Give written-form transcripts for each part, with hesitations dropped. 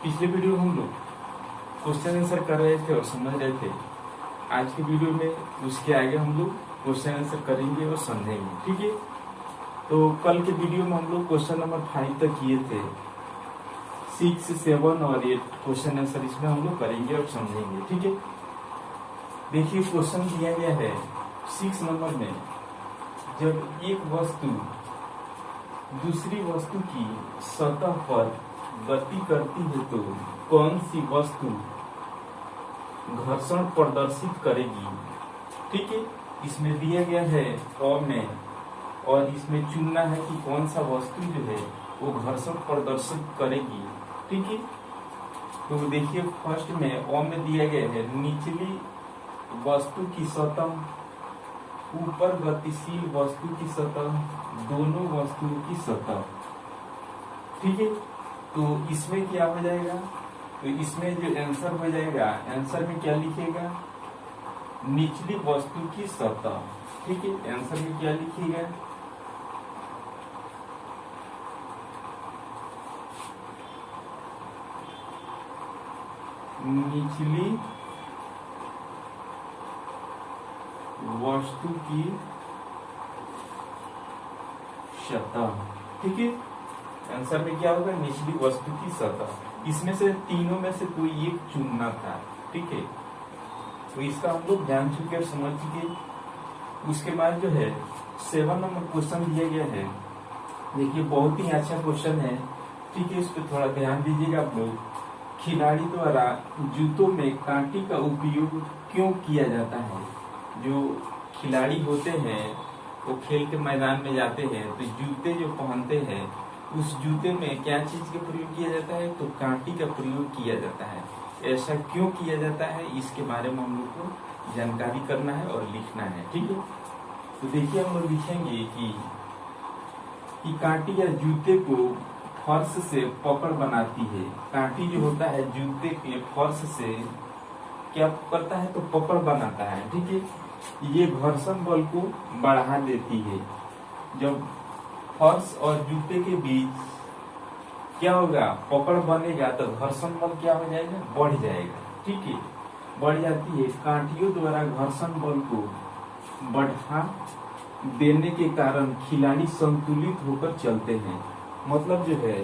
पिछले वीडियो में हम लोग क्वेश्चन आंसर कर रहे थे और समझ रहे थे। आज के वीडियो में उसके आगे हम लोग क्वेश्चन आंसर करेंगे और समझेंगे, ठीक है। तो कल के वीडियो में हम लोग क्वेश्चन नंबर 5 तक किए थे। 6, 7 और 8 क्वेश्चन आंसर इसमें हम लोग करेंगे और समझेंगे, ठीक है। देखिए क्वेश्चन दिया गया है 6 नंबर में, जब एक वस्तु दूसरी वस्तु की सतह पर गति करती है तो कौन सी वस्तु घर्षण प्रदर्शित करेगी, ठीक है। इसमें दिया गया है फॉर्म में और इसमें चुनना है कि कौन सा वस्तु जो है वो घर्षण प्रदर्शित करेगी, ठीक है। तो देखिए फर्स्ट में ओ में दिया गया है निचली वस्तु की सतह, ऊपर गतिशील वस्तु की सतह, दोनों वस्तुओं की सतह, ठीक है। तो इसमें क्या हो जाएगा, तो इसमें जो आंसर हो जाएगा, आंसर में क्या लिखेगा, निचली वस्तु की सतह, ठीक है। आंसर में क्या लिखिएगा, निचली वस्तु की सतह, ठीक है। आंसर में क्या होगा, निचली वस्तु की सतह। इसमें से तीनों में से कोई एक चुनना था, ठीक है। तो इसका हम लोग जान चुके और समझ चुके। उसके बाद जो है 7 नंबर क्वेश्चन दिया गया है। देखिए बहुत ही अच्छा क्वेश्चन है, ठीक है। इस पर थोड़ा ध्यान दीजिएगा आप लोग। खिलाड़ी द्वारा जूतों में कांटे का उपयोग क्यों किया जाता है। जो खिलाड़ी होते हैं वो खेल के मैदान में जाते हैं तो जूते जो पहनते हैं उस जूते में क्या चीज का प्रयोग किया जाता है, तो कांटे का प्रयोग किया जाता है। ऐसा क्यों किया जाता है इसके बारे में हम लोग को जानकारी करना है और लिखना है, ठीक है। तो देखिए हम लोग लिखेंगे कि कांटे या जूते को फर्श से पकड़ बनाती है। कांटे जो होता है जूते के फर्श से क्या करता है, तो पकड़ बनाता है, ठीक है। ये घर्षण बल को बढ़ा देती है। जब फर्श और जूते के बीच क्या होगा, पकड़ बनेगा तो घर्षण बल क्या हो जाएगा, बढ़ जाएगा, ठीक है, बढ़ जाती है। कांटियों द्वारा घर्षण बल को बढ़ा देने के कारण खिलाड़ी संतुलित होकर चलते हैं। मतलब जो है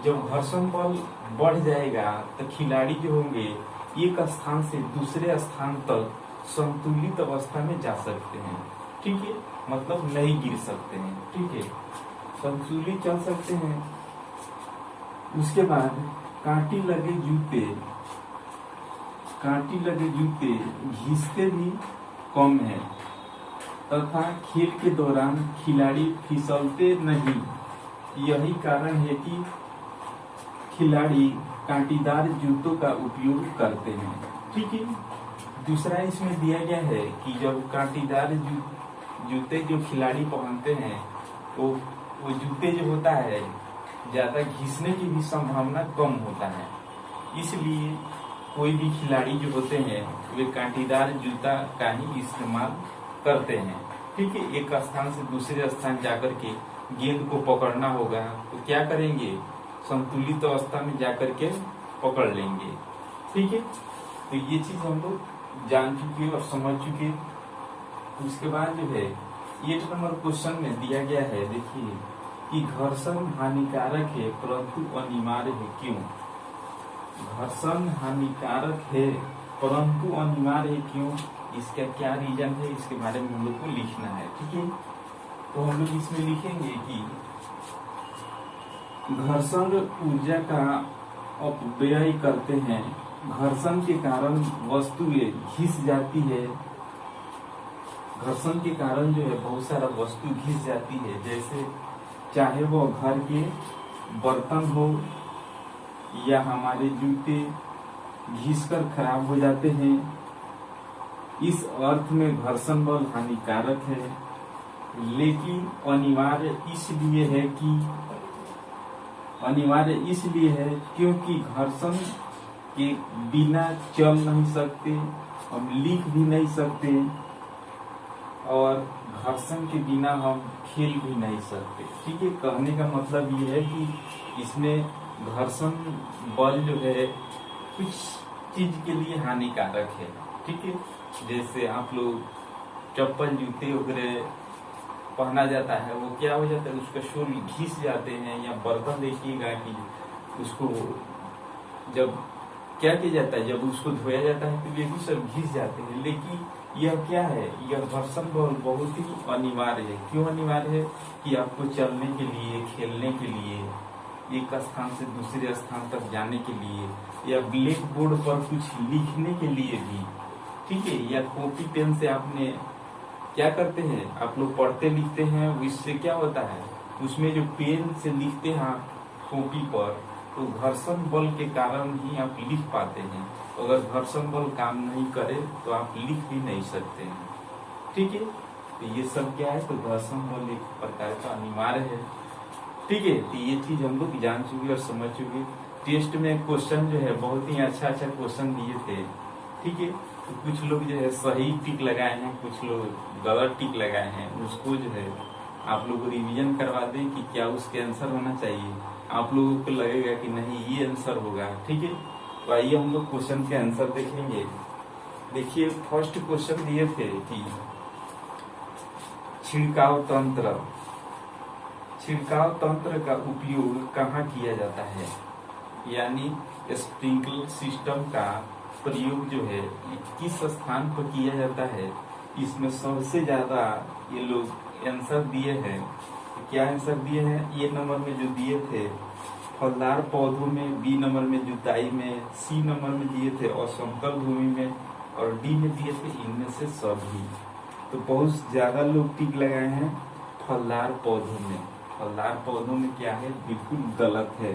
जब घर्षण बल बढ़ जाएगा तो खिलाड़ी जो होंगे एक स्थान से दूसरे स्थान तक संतुलित अवस्था में जा सकते हैं, ठीक है। मतलब नहीं गिर सकते हैं, ठीक है, संतुलित चल सकते हैं। उसके बाद कांटे लगे जूते घिसते भी कम है तथा खेल के दौरान खिलाड़ी फिसलते नहीं। यही कारण है कि खिलाड़ी कांटेदार जूतों का उपयोग करते हैं, ठीक है। दूसरा इसमें दिया गया है कि जब कांटेदार जूते जो खिलाड़ी पहनते हैं वो जूते जो होता है ज्यादा घिसने की भी संभावना कम होता है। इसलिए कोई भी खिलाड़ी जो होते हैं वे कांटेदार जूता का ही इस्तेमाल करते हैं, ठीक है। एक स्थान से दूसरे स्थान जाकर के गेंद को पकड़ना होगा तो क्या करेंगे, संतुलित अवस्था में जाकर के पकड़ लेंगे, ठीक है। तो ये चीज हम लोग जान चुके और समझ चुके। उसके बाद जो है 8 नंबर क्वेश्चन में दिया गया है, देखिए कि घर्षण हानिकारक है परंतु अनिवार्य है, क्यों। घर्षण हानिकारक है परंतु अनिवार्य है, क्यों, इसका क्या रीजन है, इसके बारे में हम लोग को लिखना है, ठीक है। तो हम लोग इसमें लिखेंगे कि घर्षण ऊर्जा का अपव्यय करते हैं। घर्षण के कारण वस्तुएं घिस जाती है। घर्षण के कारण जो है बहुत सारा वस्तु घिस जाती है, जैसे चाहे वो घर के बर्तन हो या हमारे जूते घिसकर खराब हो जाते हैं। इस अर्थ में घर्षण बल हानिकारक है, लेकिन अनिवार्य इसलिए है क्योंकि घर्षण के बिना चल नहीं सकते, हम लिख भी नहीं सकते और घर्षण के बिना हम खेल भी नहीं सकते, ठीक है। कहने का मतलब ये है कि इसमें घर्षण बल जो है कुछ चीज के लिए हानिकारक है, ठीक है। जैसे आप लोग चप्पल जूते वगैरह पहना जाता है, वो क्या हो जाता है, उसका शोल घिस जाते हैं, या बर्तन देखिएगा कि उसको जब क्या किया जाता है, जब उसको धोया जाता है तो ये भी सब घिस जाते हैं। लेकिन यह क्या है, यह घर्षण बल बहुत ही अनिवार्य है। क्यों अनिवार्य है कि आपको चलने के लिए, खेलने के लिए, एक स्थान से दूसरे स्थान तक जाने के लिए, या ब्लैक बोर्ड पर कुछ लिखने के लिए भी, ठीक है, या कॉपी पेन से आपने क्या करते हैं, आप लोग पढ़ते लिखते हैं, इससे क्या होता है, उसमें जो पेन से लिखते हैं आप कॉपी पर, तो घर्षण बल के कारण ही आप लिख पाते हैं। अगर घर्षण बल काम नहीं करे तो आप लिख भी नहीं सकते हैं, ठीक है। तो ये सब क्या है, तो घर्षण बल एक प्रकार का अनिवार्य है, ठीक है। तो ये चीज हम लोग जान चुके और समझ चुके। टेस्ट में क्वेश्चन जो है बहुत ही अच्छा अच्छा क्वेश्चन दिए थे, ठीक है। तो कुछ लोग जो है सही टिक लगाए हैं, कुछ लोग गलत टिक लगाए हैं, उसको जो है आप लोग रिवीजन करवा दें कि क्या उसके आंसर होना चाहिए। आप लोगों को लगेगा कि नहीं ये आंसर होगा, ठीक है। तो आइए हम लोग क्वेश्चन के आंसर देखेंगे। देखिए फर्स्ट क्वेश्चन दिए थे कि छिड़काव तंत्र, छिड़काव तंत्र का उपयोग कहाँ किया जाता है, यानी स्प्रिंकलर सिस्टम का प्रयोग जो है किस स्थान पर किया जाता है। इसमें सबसे ज्यादा ये लोग आंसर दिए हैं, क्या आंसर दिए हैं, ए नंबर में जो दिए थे फलदार पौधों में, बी नंबर में जुताई में, सी नंबर में दिए थे असमतल भूमि में, और डी में दिए थे इनमें से सभी। तो बहुत ज्यादा लोग टिक लगाए हैं फलदार पौधों में। फलदार पौधों में क्या है, बिल्कुल गलत है,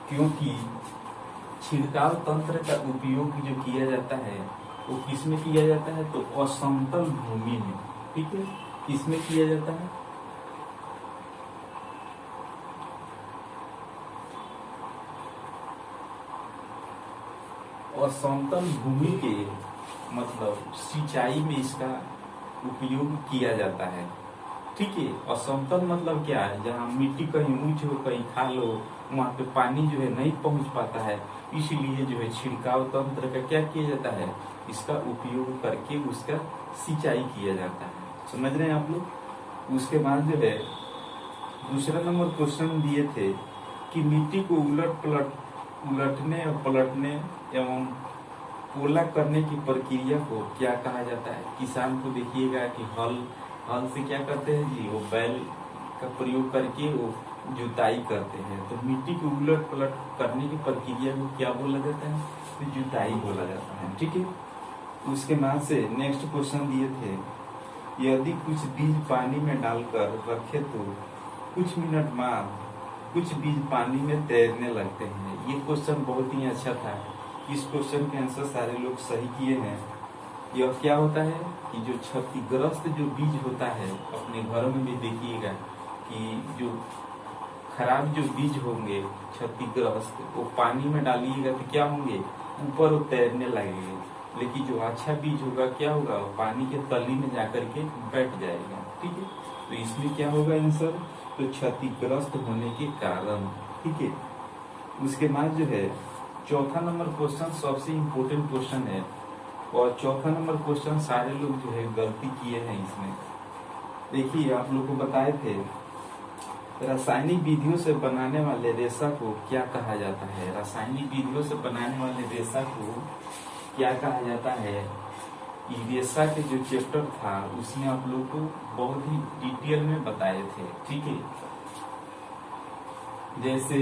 क्योंकि छिड़काव तंत्र का उपयोग जो किया जाता है वो किसमें किया जाता है, तो असमतल भूमि में, ठीक है। किसमें किया जाता है, असमतल भूमि के मतलब सिंचाई में इसका उपयोग किया जाता है, ठीक है। असमतल मतलब क्या है, जहाँ मिट्टी कहीं ऊंच हो कहीं खाल हो, वहाँ पे पानी जो है नहीं पहुंच पाता है, इसलिए जो है छिड़काव तंत्र का क्या किया जाता है, इसका उपयोग करके उसका सिंचाई किया जाता है। समझ रहे हैं आप लोग। उसके बाद जो है दूसरा नंबर क्वेश्चन दिए थे कि मिट्टी को उलटने और पलटने एवं पोला करने की प्रक्रिया को क्या कहा जाता है। किसान को देखिएगा कि हल से क्या करते हैं जी, वो बैल का प्रयोग करके वो जुताई करते हैं। तो मिट्टी को उलट पलट करने की प्रक्रिया को क्या बोला जाता है, तो जुताई बोला जाता है, ठीक है। उसके बाद से नेक्स्ट क्वेश्चन दिए थे, यदि कुछ बीज पानी में डालकर रखे तो कुछ मिनट बाद कुछ बीज पानी में तैरने लगते हैं। ये क्वेश्चन बहुत ही अच्छा था। इस क्वेश्चन के आंसर सारे लोग सही किए हैं। यह क्या होता है कि जो क्षतिग्रस्त जो बीज होता है, अपने घरों में भी देखिएगा कि जो खराब जो बीज होंगे क्षतिग्रस्त, वो पानी में डालिएगा तो क्या होंगे, ऊपर वो तैरने लगेंगे। लेकिन जो अच्छा बीज होगा क्या होगा, वो पानी के तली में जाकर के बैठ जाएगा, ठीक है। तो इसमें क्या होगा आंसर, तो क्षतिग्रस्त होने के कारण, ठीक है। उसके बाद जो है चौथा नंबर क्वेश्चन सबसे इम्पोर्टेंट क्वेश्चन है, और चौथा नंबर क्वेश्चन सारे लोग जो है गलती किए हैं इसमें। देखिए आप लोग को बताए थे, रासायनिक विधियों से बनाने वाले रेशा को क्या कहा जाता है। रासायनिक विधियों से बनाने वाले रेशा को क्या कहा जाता है। रेशा के जो चैप्टर था उसमें आप लोग को बहुत ही डिटेल में बताए थे, ठीक है। जैसे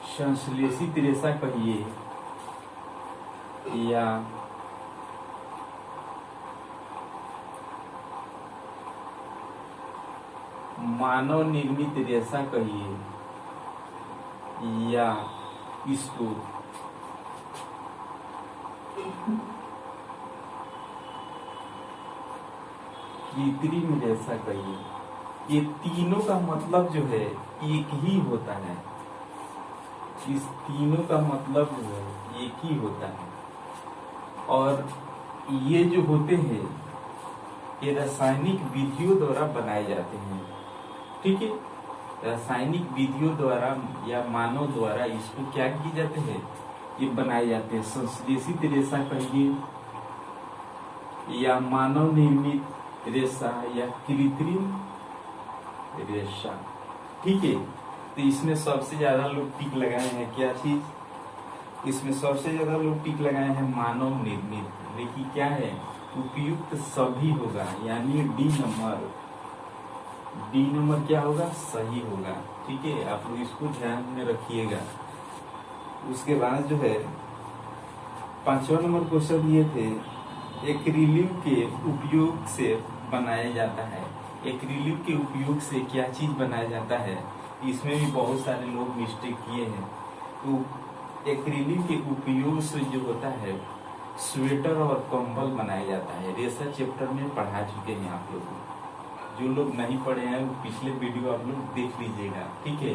संश्लेषित रेशा कहिए या मानव निर्मित रेशा कहिए, या इसको कृत्रिम रेशा कहिए, ये तीनों का मतलब जो है एक ही होता है। इस तीनों का मतलब जो है एक ही होता है। और ये जो होते हैं ये रासायनिक विधियों द्वारा बनाए जाते हैं, ठीक है। रासायनिक विधियों द्वारा या मानव द्वारा इसको क्या किए जाते हैं, ये बनाए जाते हैं। संश्लेषित रेशा कहिए या मानव निर्मित रेशा या कृत्रिम रेशा, ठीक है। तो इसमें सबसे ज्यादा लोग टिक लगाए हैं क्या चीज, इसमें सबसे ज्यादा लोग टिक लगाए हैं मानव निर्मित। लेकिन क्या है, उपयुक्त सभी होगा, यानी डी नंबर क्या होगा, सही होगा, ठीक है। आप लोग इसको ध्यान में रखिएगा। उसके बाद जो है 5वां नंबर क्वेश्चन ये थे, एक्रिलिक के उपयोग से बनाया जाता है। एक्रिलिक के उपयोग से क्या चीज बनाया जाता है, इसमें भी बहुत सारे लोग मिस्टेक किए हैं। तो एक्रिलिक के उपयोग से जो होता है स्वेटर और कंबल बनाया जाता है। रेशा चैप्टर में पढ़ा चुके हैं आप लोग, जो लोग नहीं पढ़े हैं वो पिछले वीडियो आप लोग देख लीजिएगा, ठीक है।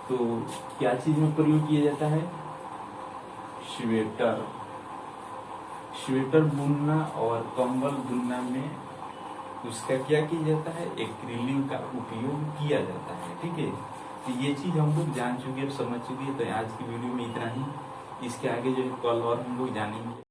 तो क्या चीज में प्रयोग किया जाता है, स्वेटर बुनना और कंबल बुनना में उसका क्या किया जाता है, एक्रिलिक का उपयोग किया जाता है, ठीक है। तो ये चीज हम लोग जान चुके हैं, समझ चुके हैं। तो आज की वीडियो में इतना ही, इसके आगे जो है कल और हम लोग जानेंगे।